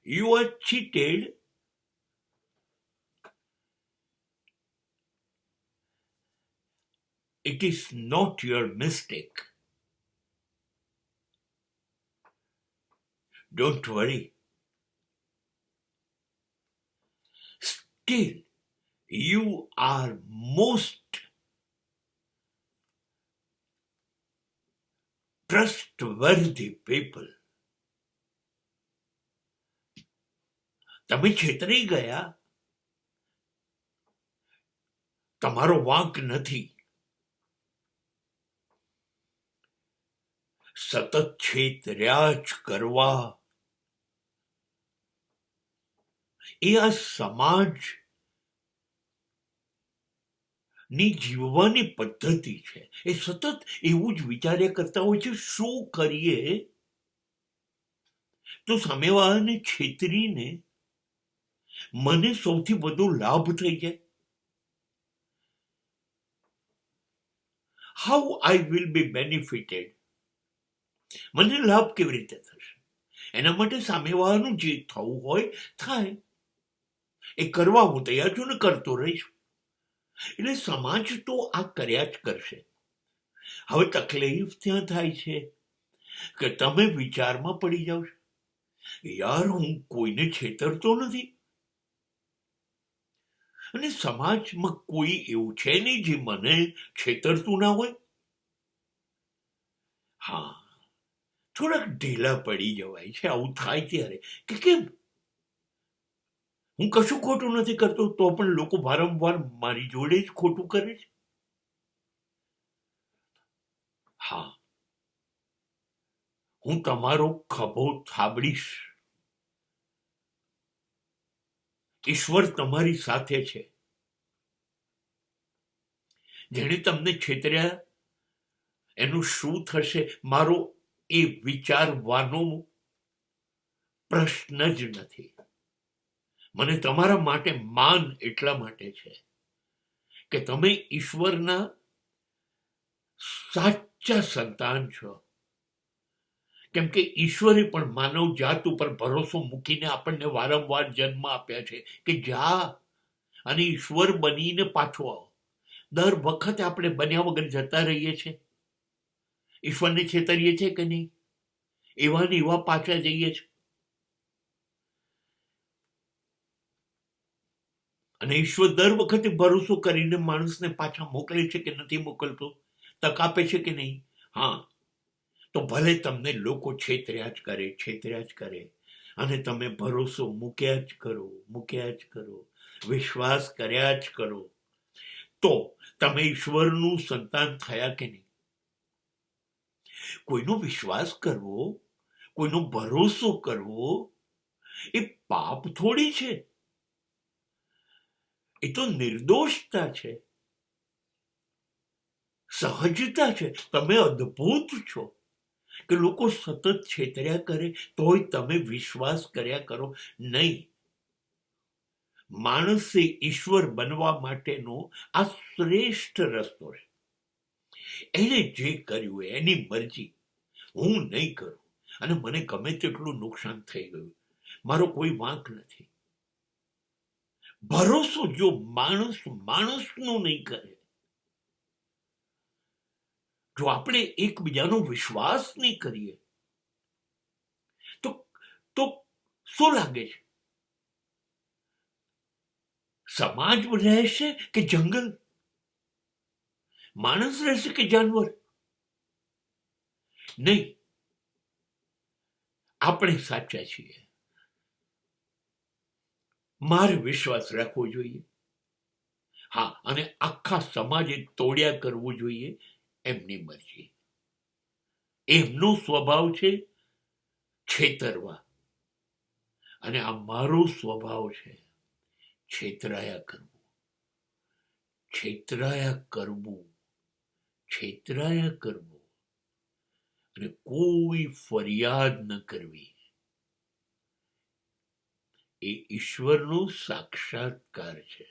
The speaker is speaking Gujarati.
you are cheated, it is not your mistake. Don't worry. Still, you are most trustworthy people. તમે છેતરી ગયા, તમારો વાંક નથી. સતત છેતર્યા જ કરવા એ આ સમાજ ની જીવવાની પદ્ધતિ છે. એ સતત એવું જ વિચાર્યા કરતા હોય છે, શું કરીએ તો સામેવાળાને છેતરીને મને સૌથી વધુ લાભ થઈ જાય. How I will be benefited, મને લાભ કેવી રીતે થશે? એના માટે સામેવાળાનું જે થવું હોય થાય, એ કરવા હું તૈયાર છું ને કરતો રહીશ. એટલે સમાજ તો આ કર્યા જ કરશે. હવે તકલીફ ત્યાં થાય છે કે તમે વિચારમાં પડી જાવ છો, યાર હું કોઈને છેતરતો નથી, અને સમાજમાં કોઈ એવું છે નહીં જે મને છેતરતું ના હોય. હા, થોડાક ઢીલા પડી જવાય છે આવું થાય ત્યારે, કે કેમ હું કશું ખોટું નથી કરતો તો પણ લોકો વારંવાર મારી જોડે જ ખોટું કરે છે. હા, હું તમારો ખભો થાબડીશ. ઈશ્વર તમારી સાથે છે. જેણે તમને છેતર્યા એનું શું થશે મારો એ વિચારવાનો પ્રશ્ન જ નથી. મને તમારા માટે માન એટલા માટે છે કે તમે ઈશ્વરના સાચા સંતાન છો. કેમ કે ઈશ્વરે પણ માનવ જાત ઉપર ભરોસો મૂકીને આપણને વારંવાર જન્મ આપ્યા છે કે જા અને ઈશ્વર બનીને પાછો આવો. દર વખતે આપણે બન્યા વગર જતા રહીએ છીએ, ઈશ્વરને છેતરીએ છીએ કે નહીં? એવા ને એવા પાછા જઈએ છીએ. અને ઈશ્વર દર વખતે ભરોસો કરીને માણસને પાછા મોકલે છે કે નથી મોકલતો? તક આપે છે કે નહીં? હા, તો ભલે તમને લોકો છેતર્યા જ કરે, અને તમે ભરોસો મૂક્યા જ કરો, વિશ્વાસ કર્યા જ કરો, તો તમે ઈશ્વરનું સંતાન થયા કે નહીં? કોઈનો વિશ્વાસ કરવો, કોઈનો ભરોસો કરવો એ પાપ થોડી છે, એ તો નિર્દોષતા છે, સહજતા છે. તમે અદ્ભુત છો કે લોકો સતત છેતર્યા કરે તોય તમે વિશ્વાસ કર્યા કરો નહીં. માણસે ઈશ્વર બનવા માટેનો આ શ્રેષ્ઠ રસ્તો છે. એને જે કર્યું એની મરજી, હું નહીં કરું. અને મને ગમે તેટલું નુકસાન થઈ ગયું, મારો કોઈ વાંક નથી. ભરોસો જો માણસનો નહીં કરે, જો આપણે એકબીજાનો વિશ્વાસ નહીં કરીએ તો શું લાગે છે? સમાજ રહેશે કે જંગલ? માણસ રહેશે કે જાનવર? નહીં, આપણે સાચા છીએ. મારે વિશ્વાસ રાખવો જોઈએ. હા, અને આખા સમાજે તોડ્યા કરવું જોઈએ એમની મરજી. એમનો સ્વભાવ છે છેતરવા, અને આ મારો સ્વભાવ છે છેતરાયા કરવું, અને કોઈ ફરિયાદ ન કરવી. એ ઈશ્વરનો સાક્ષાત્કાર છે.